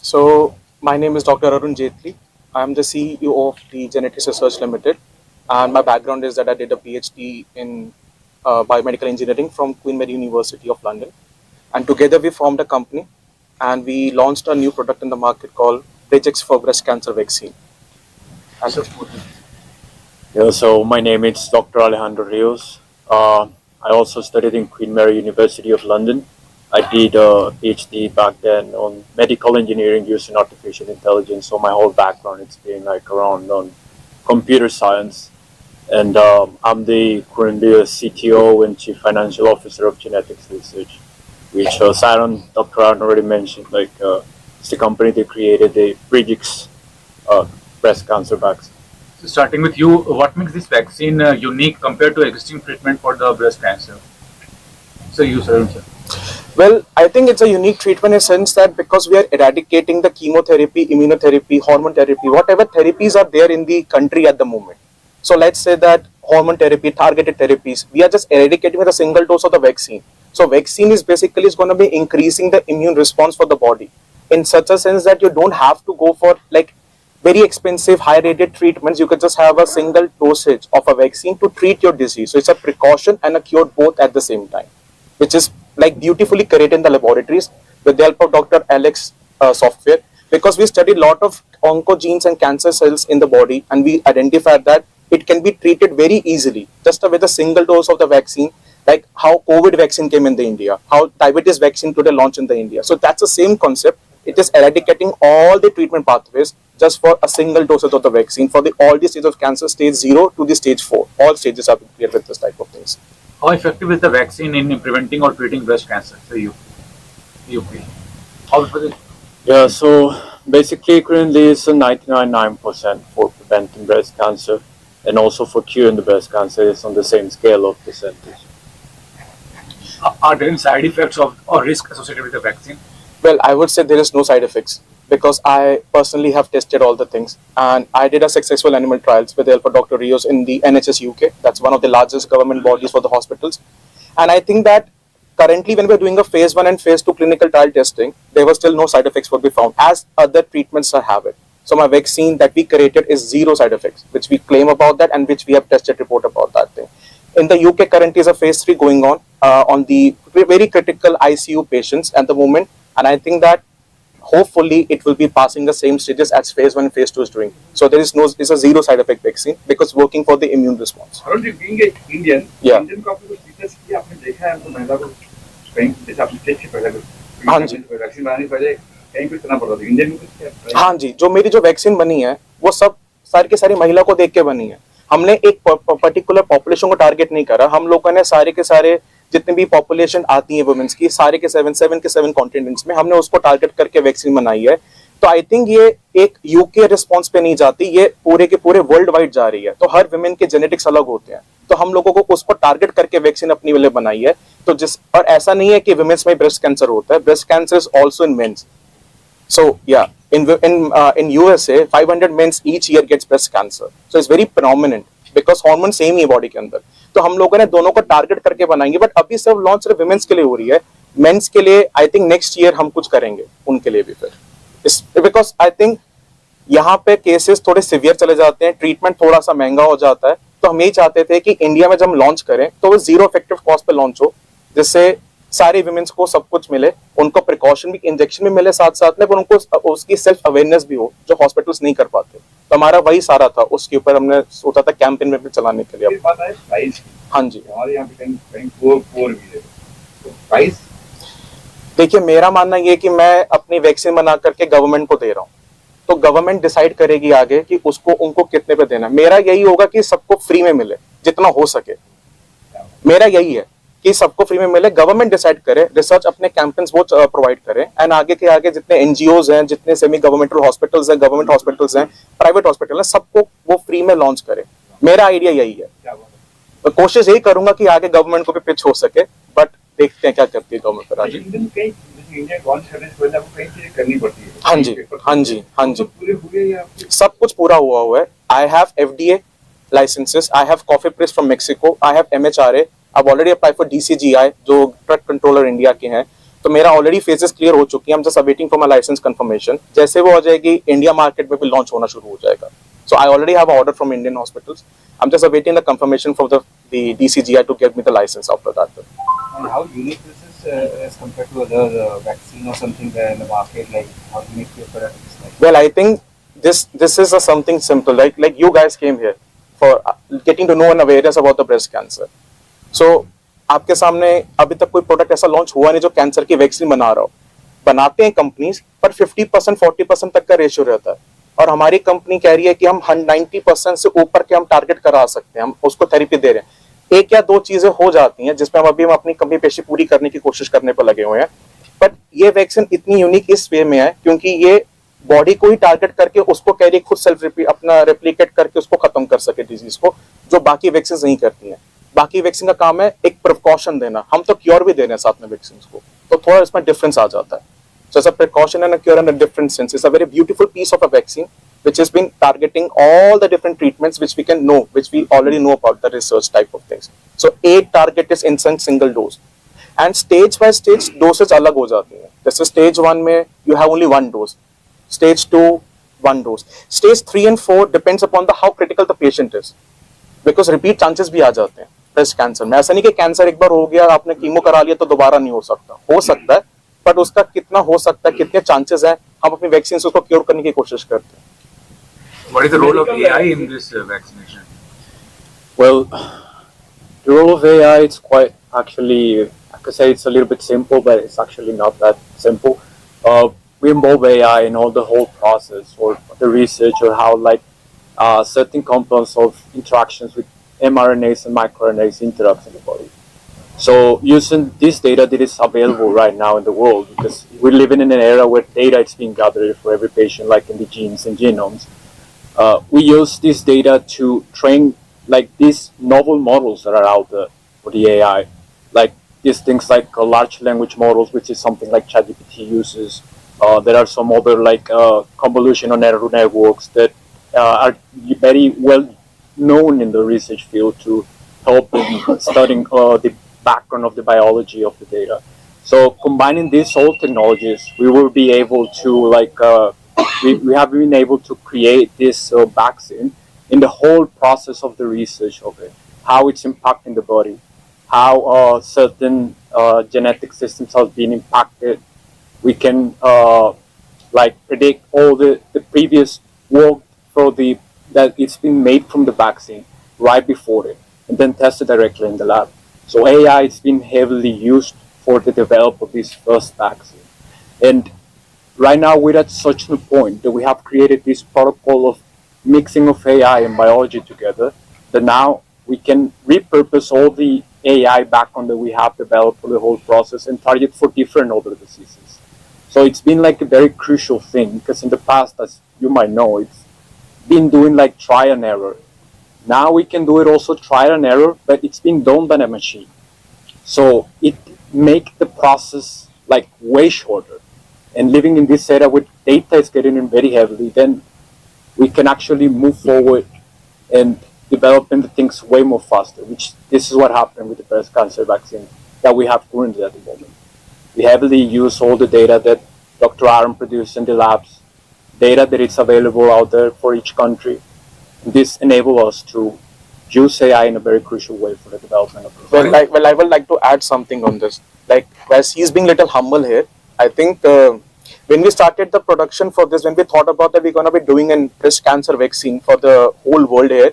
So, my name is Dr. Arun Jethli. I am the CEO of the Genetics Research Limited, and my background is that I did a PhD in biomedical engineering from Queen Mary University of London. And together we formed a company, and we launched a new product in the market called Regex for breast cancer vaccine. And So my name is Dr. Alejandro Rios. I also studied in Queen Mary University of London. I did a PhD back then on medical engineering using artificial intelligence. So my whole background it's been like around on computer science, and I'm the currently a CTO and Chief Financial Officer of Genetics Research, which Dr. Aaron already mentioned. It's the company that created the Regix breast cancer vaccine. So starting with you, what makes this vaccine unique compared to existing treatment for the breast cancer? So you, sir. well, I think it's a unique treatment in a sense that because we are eradicating the chemotherapy, immunotherapy, hormone therapy, whatever therapies are there in the country at the moment. So let's say that hormone therapy, targeted therapies, we are just eradicating with a single dose of the vaccine. So vaccine is basically going to be increasing the immune response for the body in such a sense that you don't have to go for like very expensive high rated treatments. You could just have a single dosage of a vaccine to treat your disease. So it's a precaution and a cure both at the same time, which is like beautifully created in the laboratories with the help of Dr. Alex software, because we studied a lot of oncogenes and cancer cells in the body, and we identified that it can be treated very easily just with a single dose of the vaccine, like how COVID vaccine came in the India, how diabetes vaccine today launched in the India. So that's the same concept. It is eradicating all the treatment pathways just for a single dose of the vaccine for all the stages of cancer, stage 0 to the stage 4. All stages are cleared with this type of things. How effective is the vaccine in preventing or treating breast cancer? So you feel? How was it? Yeah, so basically currently it's a 99.9% for preventing breast cancer, and also for curing the breast cancer it's on the same scale of percentage. Are there any side effects or risk associated with the vaccine? Well, I would say there is no side effects because I personally have tested all the things, and I did a successful animal trials with the help of Dr. Rios in the NHS UK. That's one of the largest government bodies for the hospitals. And I think that currently when we're doing a phase 1 and phase 2 clinical trial testing, there was still no side effects would be found as other treatments have it. So my vaccine that we created is zero side effects, which we claim about that and which we have tested report about that thing. In the UK currently is a phase 3 going on the very critical ICU patients at the moment. And I think that hopefully it will be passing the same stages as phase 1 and phase 2 is doing. So it's a zero side effect vaccine because working for the immune response. Aren't you being an Indian? Yeah. Indian को आपने कुछ fitness किया आपने देखा है तो महिला को कहीं जैसे आपने टेस्ट किया पहले हाँ जी। वैक्सीन बनाने से पहले कहीं कुछ करना पड़ता था इंडियन में कुछ क्या हाँ जी, जो मेरी जो वैक्सीन बनी है वो सब सारी की सारी महिला को देख के बनी है। हमने एक पर्टिकुलर पॉपुलेशन को टारगेट नहीं करा। हम लोगों ने सारे के सारे जितनी भी पॉपुलेशन आती है वुमेन्स की सारे के 7 कॉन्टिनेंट्स में हमने उसको टारगेट करके वैक्सीन बनाई है। तो आई थिंक ये एक यूके रिस्पॉन्स पे नहीं जाती, ये पूरे के पूरे वर्ल्ड वाइड जा रही है। तो हर वुमेन के जेनेटिक्स अलग होते हैं, तो हम लोगों को उसको टारगेट करके वैक्सीन अपनी वाले बनाई है। तो और ऐसा नहीं है कि वुमेन्स में ब्रेस्ट कैंसर होता है, breast cancer is also in mens. So yeah, in USA, 500 men each year gets breast cancer. So it's very prominent because hormone same ही है बॉडी के अंदर। तो हम लोगों ने दोनों को टारगेट करके बनाएंगे, बट अभी सिर्फ लॉन्च सिर्फ विमेंस के लिए हो रही है। मेंस के लिए आई थिंक नेक्स्ट ईयर हम कुछ करेंगे उनके लिए भी फिर, बिकॉज आई थिंक यहाँ पे केसेस थोड़े सिवियर चले जाते हैं, ट्रीटमेंट थोड़ा सा महंगा हो जाता है। तो हम यही चाहते थे कि इंडिया में जब हम लॉन्च करें तो वो जीरो इफेक्टिव कॉस्ट पे लॉन्च हो, जिससे सारे विमेंस को सब कुछ मिले, उनको प्रिकॉशन भी, इंजेक्शन भी मिले साथ साथ में, पर उनको उसकी सेल्फ अवेयरनेस भी हो जो हॉस्पिटल्स नहीं कर पाते। तो हमारा वही सारा था, उसके ऊपर हमने सोचा था कैंपेन में भी चलाने के लिए। हाँ जी, हमारे यहाँ पे कहीं पोर भी है तो प्राइस देखिए मेरा मानना ये कि मैं अपनी वैक्सीन बना करके गवर्नमेंट को दे रहा हूँ, तो गवर्नमेंट डिसाइड करेगी आगे कि उसको उनको कितने पे देना। मेरा यही होगा कि सबको फ्री में मिले जितना हो सके, मेरा यही है कि सबको फ्री में मिले। गवर्नमेंट डिसाइड करे, रिसर्च अपने कैंपेन्स वो प्रोवाइड करे, एंड आगे के आगे जितने एनजीओज हैं, जितने सेमी गवर्नमेंटल हॉस्पिटल्स हैं, गवर्नमेंट हॉस्पिटल्स हैं, प्राइवेट हॉस्पिटल हैं, सबको वो फ्री में लॉन्च करे। मेरा आइडिया यही है। तो कोशिश यही करूंगा कि आगे गवर्नमेंट को भी पिच हो सके, बट देखते हैं क्या करती है गवर्नमेंट पर आगे। हाँ जी, हाँ जी, हाँ जी, सब कुछ पूरा हुआ है। I have FDA licenses, I have coffee press from Mexico, I have MHRA, I've already applied for DCGI जो ड्रग कंट्रोलर इंडिया के हैं, तो मेरा ऑलरेडी फेजेस क्लियर हो चुकी है, I'm just awaiting for my license confirmation. जैसे वो हो जाएगी, इंडिया मार्केट में भी लॉन्च होना शुरू हो जाएगा. So I already have an order from Indian hospitals. I'm just awaiting the confirmation from the DCGI to give me the license after that. And how unique this is as compared to other vaccine or something there in the market? Like how unique your product is like? Well, I think this is a something simple. Like you guys came here for getting to know and awareness about the breast cancer. So आपके सामने अभी तक कोई product ऐसा launch हुआ नहीं जो cancer की वैक्सीन बना रहा हो. बनाते हैं कंपनीज, पर 50% 40% तक का रेशियो रहता है, और हमारी कंपनी कह रही है कि हम 90% से ऊपर के हम टारगेट करा सकते हैं, हम उसको थेरेपी दे रहे हैं. एक या दो चीजें हो जाती हैं जिसमें हम अपनी कमी पेशी पूरी करने की कोशिश करने पर लगे हुए हैं. बट ये वैक्सीन इतनी यूनिक इस वे में है क्योंकि ये बॉडी को ही टारगेट करके उसको कह रही है खुद सेल्फ अपना रेप्लिकेट करके उसको खत्म कर सके डिजीज को, जो बाकी वैक्सीन नहीं करती हैं. बाकी वैक्सीन का काम है एक प्रिकॉशन देना, हम तो क्योर भी दे रहे हैं साथ में वैक्सीन को, तो थोड़ा इसमें डिफरेंस आ जाता है. So it's a precaution and a cure in a different sense. It's a very beautiful piece of a vaccine which has been targeting all the different treatments which we can know, which we already know about the research type of things. So 8 target is in single dose. And stage by stage doses अलग हो जाती हैं. जैसे stage 1 में you have only 1 dose. Stage 2, 1 dose. Stage 3 and 4 depends upon the how critical the patient is. Because repeat chances भी आ जाते हैं breast cancer में. ऐसा नहीं कि कैंसर एक बार हो गया, आपने कीमो करा लिया तो दोबारा नहीं हो सकता. हो सकता है, बट उसका कितना हो सकता है, कितने चांसेस हैं, हम अपनी वैक्सीन से उसको क्योर करने की कोशिश करते हैं. What is the role of AI in this vaccination? Well, the role of AI, it's quite actually, I could say it's a little bit simple, but it's actually not that simple. We involve AI in all the whole process or the research or how like certain components of interactions with mRNAs and microRNAs interact in the body. So using this data that is available right now in the world, because we're living in an era where data is being gathered for every patient, like in the genes and genomes, we use this data to train like these novel models that are out there for the AI, like these things like large language models, which is something like ChatGPT uses. There are some other like convolutional neural networks that are very well known in the research field to help in studying the background of the biology of the data. So combining these old technologies, we will be able to like we have been able to create this vaccine in the whole process of the research of it, how it's impacting the body, how certain genetic systems have been impacted. We can like predict all the previous work for that it's been made from the vaccine right before it, and then test it directly in the lab. So AI has been heavily used for the development of this first vaccine. And right now we're at such a point that we have created this protocol of mixing of AI and biology together, that now we can repurpose all the AI background that we have developed for the whole process and target for different other diseases. So it's been like a very crucial thing, because in the past, as you might know, it's been doing like try and error. Now we can do it also trial and error, but it's being done by a machine. So it makes the process like way shorter. And living in this era where data is getting in very heavily, then we can actually move forward and developing the things way more faster, which this is what happened with the breast cancer vaccine that we have currently at the moment. We heavily use all the data that Dr. Aaron produced in the labs, data that is available out there for each country. This enables us to use AI in a very crucial way for the development of this. Well, I would like to add something on this. Like, as he's being little humble here, I think when we started the production for this, when we thought about that we're going to be doing a breast cancer vaccine for the whole world here,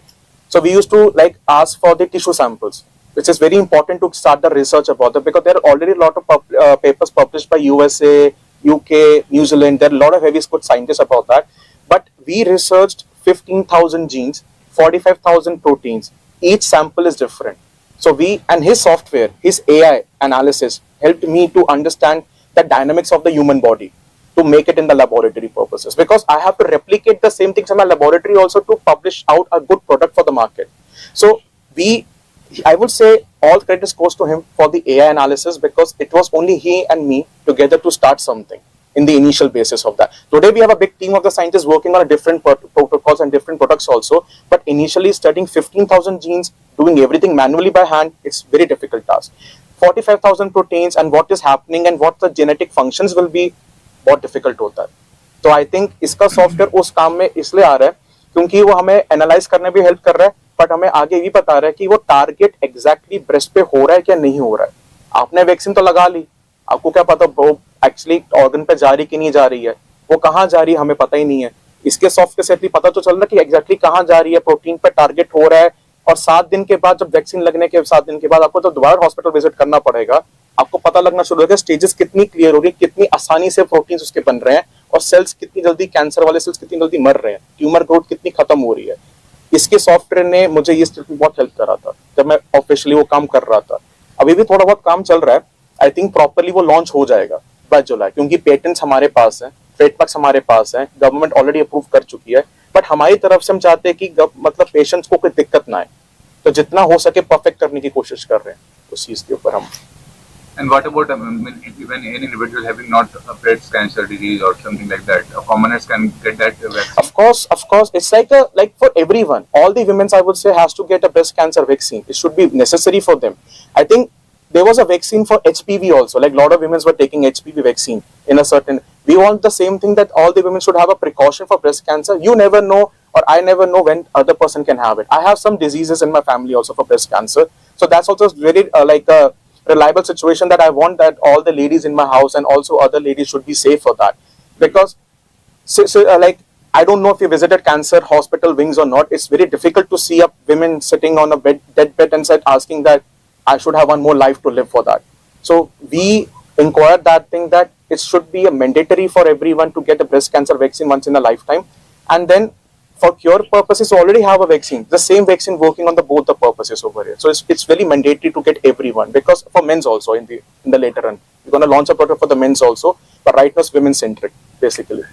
so we used to like ask for the tissue samples, which is very important to start the research about that, because there are already a lot of papers published by USA, UK, New Zealand. There are a lot of heavy good scientists about that. But we researched 15,000 genes, 45,000 proteins. Each sample is different. So his software, his AI analysis helped me to understand the dynamics of the human body to make it in the laboratory purposes, because I have to replicate the same things in my laboratory also to publish out a good product for the market. So I would say all credit goes to him for the AI analysis, because it was only he and me together to start something in the initial basis of that. Today we have a big team of the scientists working on a different protocols and different products also, but initially studying 15,000 genes, doing everything manually by hand, it's very difficult task. 45,000 proteins and what is happening and what the genetic functions will be बहुत difficult होता है. तो I think इसका software उस काम में इसलिए आ रहा है क्योंकि वो हमें एनालाइज करने भी हेल्प कर रहा है, बट हमें आगे भी बता रहा है कि वो टारगेट एग्जैक्टली ब्रेस्ट पे हो रहा है क्या नहीं हो रहा है. आपने वैक्सीन तो लगा ली, आपको क्या पता वो एक्चुअली ऑर्गन पे जा रही कि नहीं जा रही है, वो कहाँ जा रही है हमें पता ही नहीं है. इसके सॉफ्टवेयर से एटलीस्ट पता तो चल रहा है कि एग्जैक्टली कहाँ जा रही है, प्रोटीन पे टारगेट हो रहा है. और 7 दिन के बाद, जब वैक्सीन लगने के 7 दिन के बाद आपको तो दोबारा हॉस्पिटल विजिट करना पड़ेगा. आपको पता लगना शुरू होगा स्टेजेस कितनी क्लियर हो रही है, कितनी आसानी से प्रोटीन्स उसके बन रहे हैं और सेल्स कितनी जल्दी, कैंसर वाले सेल्स कितनी जल्दी मर रहे हैं, ट्यूमर ग्रोथ कितनी खत्म हो रही है. इसके सॉफ्टवेयर ने मुझे ये स्टेप में बहुत हेल्प करा था जब मैं ऑफिशियली वो काम कर रहा था. अभी भी थोड़ा बहुत काम चल रहा है. आई थिंक प्रॉपरली वो लॉन्च हो जाएगा बाय जुलाई, क्योंकि पेटेंट्स हमारे पास है, ट्रेडमार्क्स हमारे पास है, गवर्नमेंट ऑलरेडी अप्रूव कर चुकी है. बट हमारी तरफ से हम चाहते हैं कि मतलब पेशेंट्स को कोई दिक्कत ना आए, तो जितना हो सके परफेक्ट करने की कोशिश कर रहे हैं उस चीज के ऊपर हम. And what about when any individual having not a breast cancer disease or something like that, commoners can get that vaccine? Of course, it's like for everyone. All the women, I would say, has to get a breast cancer vaccine. It should be necessary for them. I think there was a vaccine for HPV also. Like a lot of women were taking HPV vaccine in a certain. We want the same thing, that all the women should have a precaution for breast cancer. You never know, or I never know when other person can have it. I have some diseases in my family also for breast cancer, so that's also very like a reliable situation that I want that all the ladies in my house and also other ladies should be safe for that. Because like I don't know if you visited cancer hospital wings or not, it's very difficult to see a women sitting on a dead bed and said asking that I should have one more life to live for that. So we inquired that thing, that it should be a mandatory for everyone to get a breast cancer vaccine once in a lifetime. And then for cure purposes, we already have a vaccine, the same vaccine working on both the purposes over here. So it's very mandatory to get everyone, because for men's also in the later run, we're going to launch a product for the men's also, but right now it's women centric basically.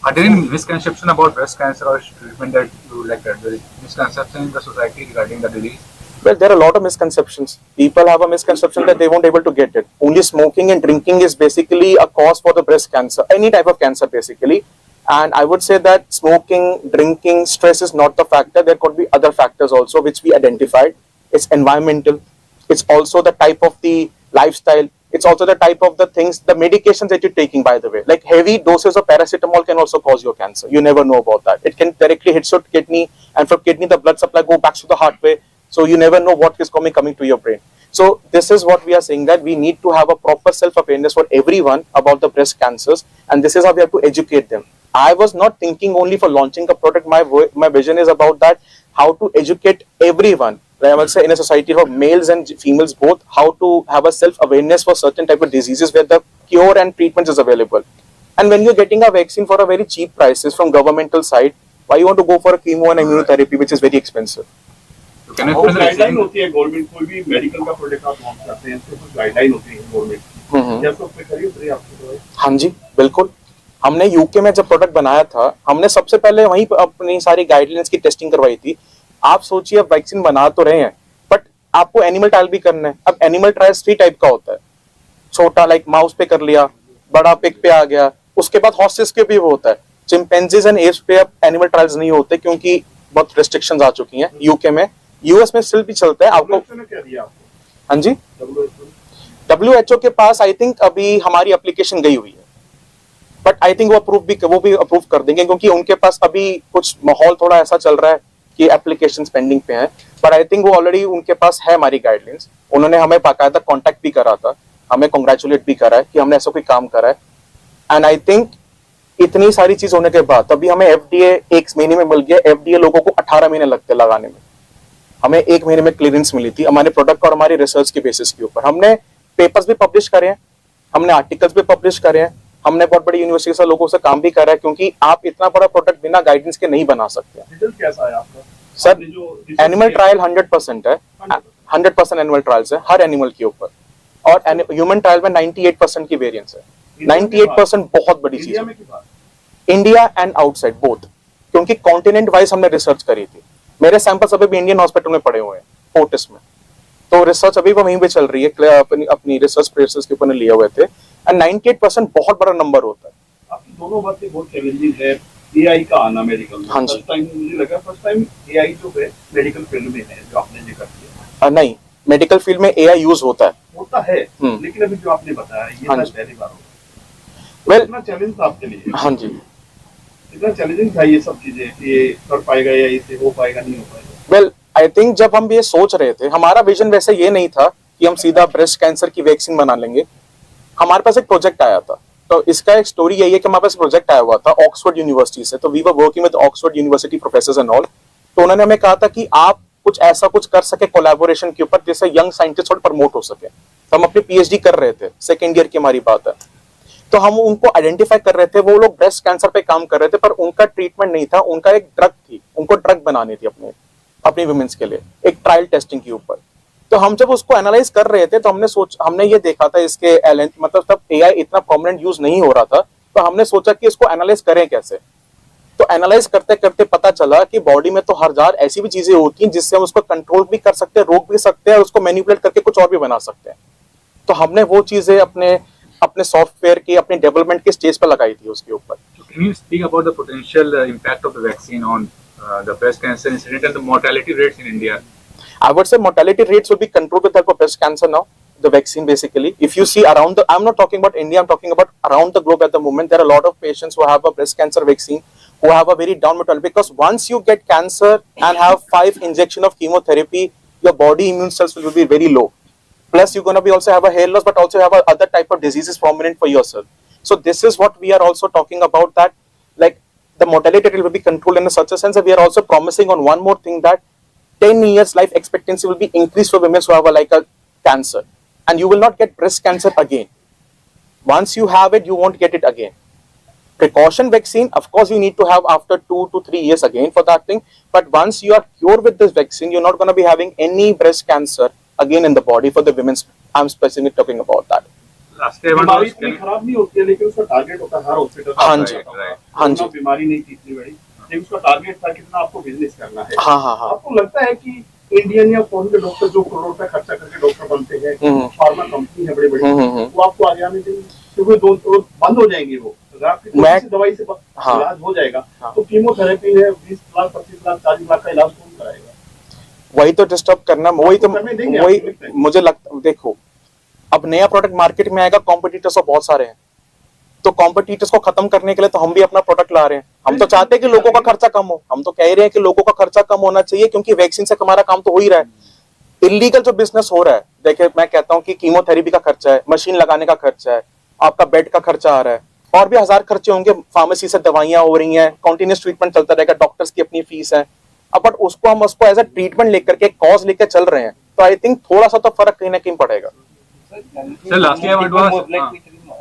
Are there any misconception about breast cancer or treatment that you like that? There is misconception in the society regarding the disease? Well, there are a lot of misconceptions. People have a misconception that they won't able to get it. Only smoking and drinking is basically a cause for the breast cancer, any type of cancer basically. And I would say that smoking, drinking, stress is not the factor. There could be other factors also which we identified. It's environmental. It's also the type of the lifestyle. It's also the type of the things, the medications that you're taking, by the way. Like heavy doses of paracetamol can also cause your cancer. You never know about that. It can directly hit your kidney, and from kidney the blood supply go back to the heart way. So you never know what is coming to your brain. So this is what we are saying, that we need to have a proper self-awareness for everyone about the breast cancers, and this is how we have to educate them. I was not thinking only for launching a product. My vision is about that, how to educate everyone, I would say in a society for males and females both, how to have a self-awareness for certain type of diseases where the cure and treatment is available. And when you're getting a vaccine for a very cheap prices from governmental side, why you want to go for a chemo and immunotherapy which is very expensive? So can I और guideline होती है government, कोई भी medical का product आप launch करते हैं तो कुछ गाइडलाइन होती है गवर्नमेंट, जब तो पे करी उतरी आपको? हाँ जी बिल्कुल. हमने यूके में जब प्रोडक्ट बनाया था, हमने सबसे पहले वहीं अपनी सारी गाइडलाइंस की टेस्टिंग करवाई थी. आप सोचिए, अब वैक्सीन बना तो रहे हैं, बट आपको एनिमल ट्रायल भी करना है. अब एनिमल ट्रायल 3 टाइप का होता है. छोटा लाइक माउस पे कर लिया, बड़ा पिग पे आ गया, उसके बाद हॉर्सेस के भी होता है. चिंपैंजीज एंड एप्स पे अब एनिमल ट्रायल्स नहीं होते क्योंकि बहुत रिस्ट्रिक्शंस आ चुकी हैं यूके में. यूएस में स्टिल भी चलता है. आपको क्या दिया आपको? हाँ जी, WHO के पास आई थिंक अभी हमारी एप्लीकेशन गई हुई है, बट आई थिंक वो भी अप्रूव कर देंगे, क्योंकि उनके पास अभी कुछ माहौल थोड़ा ऐसा चल रहा है कि एप्लीकेशन पेंडिंग पे है. बट आई थिंक वो ऑलरेडी उनके पास है हमारी गाइडलाइंस. उन्होंने हमें बाकायदा कांटेक्ट भी करा था, हमें कांग्रेचुलेट भी करा है कि हमने ऐसा कोई काम करा है. एंड आई थिंक इतनी सारी चीज होने के बाद अभी हमें FDA 1 महीने में मिल गया. FDA लोगों को 18 महीने लगते लगाने में, हमें 1 महीने में क्लियरेंस मिली थी हमारे प्रोडक्ट और हमारी रिसर्च के बेसिस के ऊपर. हमने पेपर्स भी पब्लिश करे हैं, हमने आर्टिकल्स भी पब्लिश करे हैं, हमने बहुत बड़ी यूनिवर्सिटी से लोगों से काम भी करा है, क्योंकि आप इतना बड़ा प्रोडक्ट बिना गाइडेंस के नहीं बना सकते. रिजल्ट कैसा है आपका? सर एनिमल ट्रायल 100% है, 100% एनिमल ट्रायल्स है हर एनिमल के ऊपर, और ह्यूमन ट्रायल में 98% की वेरिएंस है. 98% बहुत बड़ी चीज है. इंडिया एंड आउटसाइड बोथ, क्योंकि कॉन्टिनेंट वाइज हमने रिसर्च करी थी. मेरे सैंपल्स अभी भी इंडियन हॉस्पिटल में पड़े हुए हैं, फोर्टिस में, तो रिसर्च अभी वहीं पे चल रही है. अपनी रिसर्च प्लेसेस के ऊपर लिए हुए थे. एंड 98% बहुत बड़ा नंबर होता है. आपकी दोनों बातें बहुत चैलेंजिंग है. AI का आना मेडिकल में, हाँ जी. फर्स्ट टाइम मुझे लगा, फर्स्ट टाइम AI जो है मेडिकल फील्ड में है जो आपने जिक्र किया. नहीं, मेडिकल फील्ड में एआई यूज होता है। लेकिन अभी जो आपने बताया ये हाँ शायद जी। पहली बार हो वेल कितना चैलेंज था आपके लिए? हाँ जी। कितना चैलेंजिंग था ये सब चीजें कि ये कर पाएगा या इसे हो पाएगा नहीं हो पाएगा? वेल आई थिंक जब हम ये सोच रहे थे, हमारा विजन वैसे ये नहीं था कि हम सीधा ब्रेस्ट कैंसर की वैक्सीन बना लेंगे। हमारे पास एक प्रोजेक्ट आया था, तो इसका एक स्टोरी यही है कि हमारे पास प्रोजेक्ट आया हुआ था ऑक्सफोर्ड यूनिवर्सिटी से। तो we were working with Oxford University professors and all. तो उन्होंने हमें कहा था कि आप कुछ ऐसा कुछ कर सके कोलैबोरेशन के ऊपर जिससे यंग साइंटिस्ट थोड़ा प्रमोट हो सके। तो हम अपनी पीएचडी कर रहे थे, सेकेंड ईयर की हमारी बात है। तो हम उनको आइडेंटिफाई कर रहे थे, वो लोग ब्रेस्ट कैंसर पे काम कर रहे थे, पर उनका ट्रीटमेंट नहीं था, उनका एक ड्रग थी, उनको ड्रग बनानी थी अपनी वुमेन्स के लिए, एक ट्रायल टेस्टिंग के ऊपर। तो हम जब उसको एनालाइज कर रहे थे तो हमने ये देखा था इसके मतलब तब एआई इतना प्रोमिनेंट यूज नहीं हो रहा था, तो हमने सोचा कि इसको एनालाइज करें कैसे। तो एनालाइज करते करते पता चला कि बॉडी में तो 1000 ऐसी भी चीजें होती हैं जिससे हम उसको कंट्रोल भी कर सकते हैं, रोक भी सकते हैं और उसको मैनिपुलेट करके कुछ और भी बना सकते हैं। तो हमने वो चीजें अपने सॉफ्टवेयर की, अपने डेवलपमेंट के स्टेज पर लगाई थी उसके ऊपर। Can you speak about the potential impact of the vaccine on the breast cancer incidence and the mortality rates in India? I would say mortality rates will be controlled with help of breast cancer now. The vaccine basically, if you see around I'm not talking about India, I'm talking about around the globe at the moment. There are a lot of patients who have a breast cancer vaccine who have a very down mortality, because once you get cancer and have 5 injection of chemotherapy, your body immune cells will be very low. Plus you're going to be also have a hair loss, but also have a other type of diseases prominent for yourself. So this is what we are also talking about, that like the mortality rate will be controlled in such a sense that we are also promising on one more thing, that 10 years life expectancy will be increased for women who have a cancer, and you will not get breast cancer again. Once you have it, you won't get it again. Precaution vaccine, of course, you need to have after 2 to 3 years again for that thing. But once you are cured with this vaccine, you're not going to be having any breast cancer again in the body for the women. I'm specifically talking about that. Last time बीमारी इतनी खराब नहीं होती है, लेकिन उसका target होता है हर हॉस्पिटल का। हाँ जी, हाँ जी। बीमारी नहीं थी इतनी बड़ी, लेकिन उसका टारगेट था कितना आपको बिजनेस करना है। हाँ हाँ हाँ। आपको लगता है कि इंडियन या फॉरेन के डॉक्टर जो करोड़ रुपए खर्चा करके डॉक्टर बनते हैं, फार्मा कंपनी है बड़ी बड़ी, वो आपको आगे आने देंगे? क्योंकि बंद हो जाएंगे वो। अगर आपकी दवाई से इलाज हो जाएगा तो कीमोथेरेपी है 20 लाख 25 लाख 40 लाख का इलाज कौन कराएगा? वही तो डिस्टर्ब करना, वही मुझे लगता। देखो, अब नया प्रोडक्ट मार्केट में आएगा, कॉम्पिटिटर्स तो बहुत सारे हैं, तो कॉम्पिटिटर्स को खत्म करने के लिए तो हम भी अपना प्रोडक्ट ला रहे हैं। हम तो चाहते हैं कि लोगों का खर्चा कम हो, हम तो कह रहे हैं कि लोगों का खर्चा कम होना चाहिए, क्योंकि वैक्सीन से हमारा काम तो हो ही रहा है। इलीगल जो बिजनेस हो रहा है, देखिए मैं कहता हूं कि कीमोथेरेपी का खर्चा है, मशीन लगाने का खर्चा है, आपका बेड का खर्चा आ रहा है, और भी 1000 खर्चे होंगे, फार्मेसी से दवाइयां हो रही हैं, कंटिन्यूस ट्रीटमेंट चलता रहेगा, डॉक्टर्स की अपनी फीस है। अब बट उसको हम एज अ ट्रीटमेंट लेकर के, कॉज लेकर चल रहे हैं, तो आई थिंक थोड़ा सा तो फर्क कहीं ना कहीं पड़ेगा। Sir, lastly I want to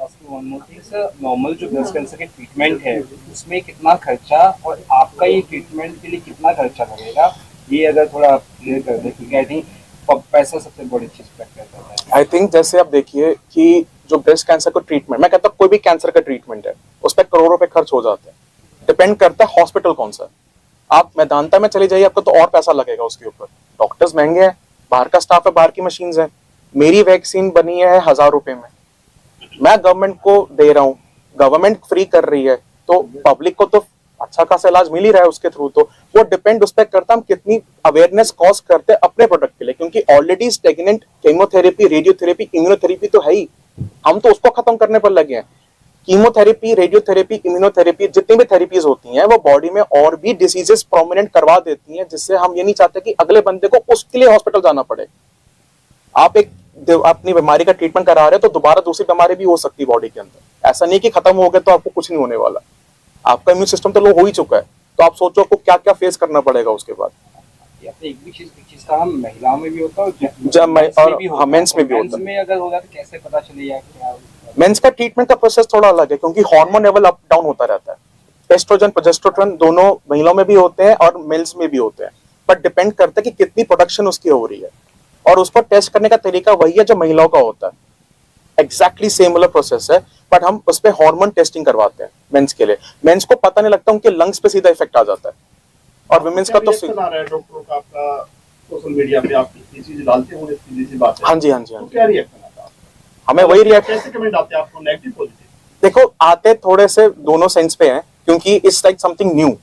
ask one more thing, sir. Normal जो ब्रेस्ट कैंसर के ट्रीटमेंट है उसमें कितना खर्चा और आपका ये ट्रीटमेंट के लिए कितना खर्चा लगेगा, ये अगर थोड़ा क्लियर कर दे, क्योंकि आई थिंक पैसा सबसे बड़ी चीज करता है। आई थिंक जैसे आप देखिए कि जो ब्रेस्ट कैंसर का ट्रीटमेंट, मैं कहता हूँ कोई भी कैंसर का ट्रीटमेंट है उस पर करोड़ों रुपए खर्च हो जाते हैं। डिपेंड करता है हॉस्पिटल कौन सा। आप मैदानता में चले जाइए, आपको तो और पैसा लगेगा उसके ऊपर। डॉक्टर्स महंगे हैं, बाहर का स्टाफ है, बाहर की मशीन्स हैं। मेरी वैक्सीन बनी है 1000 रुपए में, मैं गवर्नमेंट को दे रहा हूँ, गवर्नमेंट फ्री कर रही है, तो पब्लिक को तो अच्छा खासा इलाज मिल ही रहा है उसके थ्रू। तो वो डिपेंड उस पर करता है हम कितनी अवेयरनेस कॉज करते हैं अपने प्रोडक्ट के लिए, क्योंकि already stagnant chemotherapy, radiotherapy, immunotherapy तो है ही, हम तो उसको खत्म करने पर लगे हैं। कीमोथेरेपी, रेडियोथेरेपी, इम्यूनोथेरेपी, जितनी भी थेरेपीज होती हैं वो बॉडी में और भी डिसीजेस प्रोमिनेंट करवा देती हैं, जिससे हम ये नहीं चाहते कि अगले बंदे को उसके लिए हॉस्पिटल जाना पड़े। आप अपनी बीमारी का ट्रीटमेंट करा रहे हो तो दोबारा दूसरी बीमारी भी हो सकती है बॉडी के अंदर। ऐसा नहीं कि खत्म हो गए तो आपको कुछ नहीं होने वाला, आपका इम्यून सिस्टम तो लो हो ही चुका है, तो आप सोचो आपको क्या क्या फेस करना पड़ेगा उसके बाद। एक भी चीज का महिलाओं में भी होता है और मेंस में भी होता है। में अगर होगा तो कैसे पता चलेगा क्या? मेंस का ट्रीटमेंट का प्रोसेस थोड़ा अलग है, क्योंकि हार्मोन लेवल अप डाउन होता रहता है। एस्ट्रोजन, प्रोजेस्टेरोन दोनों महिलाओं में भी होते हैं और मेल्स में भी होते हैं, बट डिपेंड करता है कि कितनी प्रोडक्शन उसकी हो रही है, और उसको टेस्ट करने का तरीका वही है जो महिलाओं का होता है। एग्जैक्टली सिमिलर प्रोसेस है, बट हम उस पर हार्मोन टेस्टिंग करवाते हैं मेंस के लिए। मेंस को पता नहीं लगता, उनके लंग्स पे सीधा इफेक्ट आ जाता है, और वुमेन्स का तो डॉक्टरों का आपका सोशल मीडिया पे आप ये चीज डालते हो, सीधी सी बात है। हाँ जी, हाँ जी, हाँ जी। क्या रिएक्शन आता है? हमें वही रिएक्शन, कैसे कमेंट आते हैं आपको, नेगेटिव पॉजिटिव? देखो आते थोड़े से दोनों सेंस पे हैं, क्योंकि इट्स लाइक समथिंग न्यू।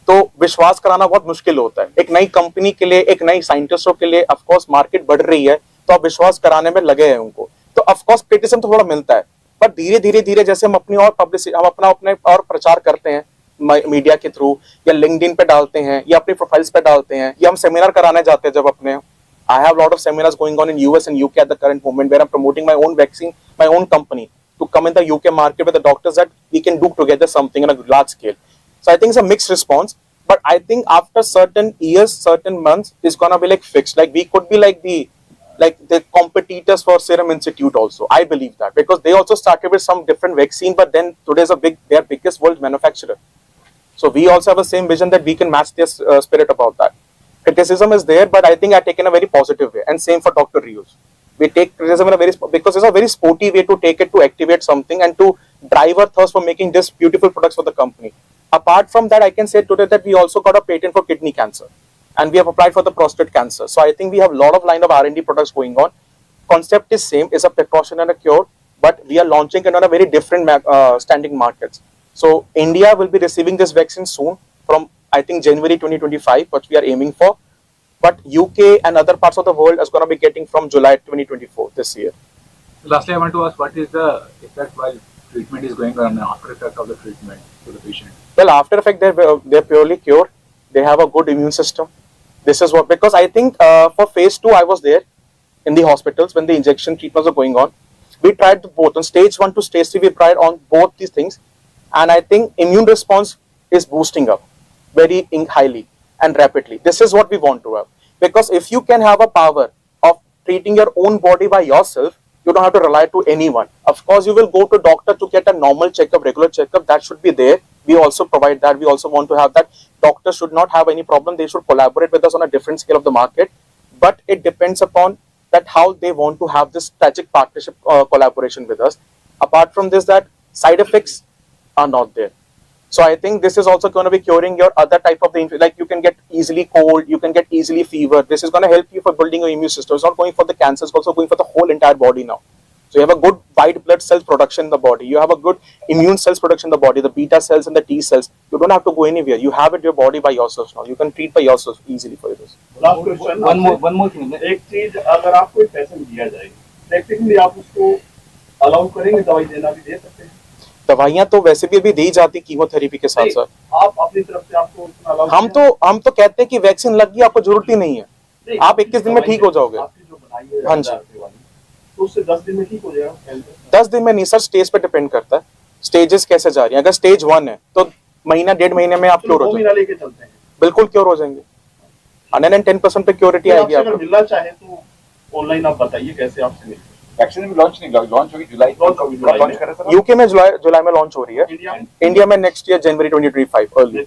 तो विश्वास कराना बहुत मुश्किल होता है। एक नई कंपनी के लिए, एक नई साइंटिस्टों के लिए ऑफ कोर्स मार्केट बढ़ रही है, तो आप विश्वास कराने में लगे हैं उनको, तो ऑफ कोर्स क्रिटिसिज्म तो थोड़ा मिलता है, पर धीरे धीरे धीरे जैसे हम अपनी और पब्लिसिटी, हम अपना अपने और प्रचार करते हैं मीडिया के थ्रू, या लिंक्डइन पे डालते हैं, या अपनी प्रोफाइल्स पे डालते हैं, या हम सेमिनार कराने जाते हैं जब अपने, I have lot of seminars going on in US and UK at the current moment where I am promoting my own vaccine, my own company to come in the UK market with the doctors that we can do together something on a large scale. So I think it's a mixed response, but I think after certain years, certain months, it's gonna be like fixed. Like we could be like the competitors for Serum Institute also. I believe that because they also started with some different vaccine, but then today's their biggest world manufacturer. So we also have the same vision that we can match their spirit about that. Criticism is there, but I think I take in a very positive way, and same for Dr. Rios. We take criticism in a because it's a very sporty way to take it, to activate something and to drive our thirst for making this beautiful products for the company. Apart from that, I can say today that we also got a patent for kidney cancer, and we have applied for the prostate cancer. So I think we have a lot of line of R&D products going on. Concept is same, is a precaution and a cure, but we are launching it on a very different standing markets. So India will be receiving this vaccine soon from I think January 2025, which we are aiming for. But UK and other parts of the world is going to be getting from July 2024 this year. Lastly, I want to ask, what is the effect while treatment is going on, after effect of the treatment to the patient? Well, after effect, they're purely cured. They have a good immune system. This is what, because I think for phase 2, I was there in the hospitals when the injection treatments were going on. We tried both. On stage 1 to stage 3, we tried on both these things. And I think immune response is boosting up very highly and rapidly. This is what we want to have. Because if you can have a power of treating your own body by yourself, you don't have to rely to anyone. Of course, you will go to doctor to get a normal checkup, regular checkup. That should be there. We also provide that. We also want to have that. Doctors should not have any problem. They should collaborate with us on a different scale of the market. But it depends upon that how they want to have this strategic partnership collaboration with us. Apart from this, that side effects are not there. So I think this is also going to be curing your other type of like you can get easily cold, you can get easily fever. This is going to help you for building your immune system. It's not going for the cancer, it's also going for the whole entire body now. So you have a good white blood cells production in the body. You have a good immune cells production in the body, the beta cells and the T cells. You don't have to go anywhere. You have it in your body by yourself now. You can treat by yourself easily for this. Last question. One more thing. एक चीज अगर आपको एक पैसा दिया जाए, technically आप उसको अलाउ करेंगे, दवाई देना भी दे सकते हैं? दवाइयां तो वैसे भी अभी दी जाती कीमोथेरेपी के साथ साथ। आप अपनी तरफ से आपको उतना अलाउ, हम तो कहते हैं कि वैक्सीन लग गई, आपको जरूरत ही नहीं है, आप 21 दिन में ठीक हो जाओगे। आपकी जो बनाई है हाँ जी, तो उससे 10 दिन में ठीक हो जाएगा? 10 दिन में नहीं सर, स्टेज पे डिपेंड करता है, स्टेजेस कैसे जा रही है। अगर स्टेज 1 है तो महीना 1.5 महीने में आप क्योर हो जाएंगे, लेके चलते हैं, बिल्कुल क्योर हो जाएंगे। 110% पे क्योरिटी आएगी आपको। मिलना चाहे तो ऑनलाइन आप बताइए कैसे आपसे मिल। वैक्सीन भी लॉन्च होगी जुलाई लॉन्च करें सर। यूके में जुलाई में लॉन्च हो रही है, इंडिया में नेक्स्ट ईयर जनवरी 2025 अर्ली।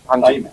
हाँ जी।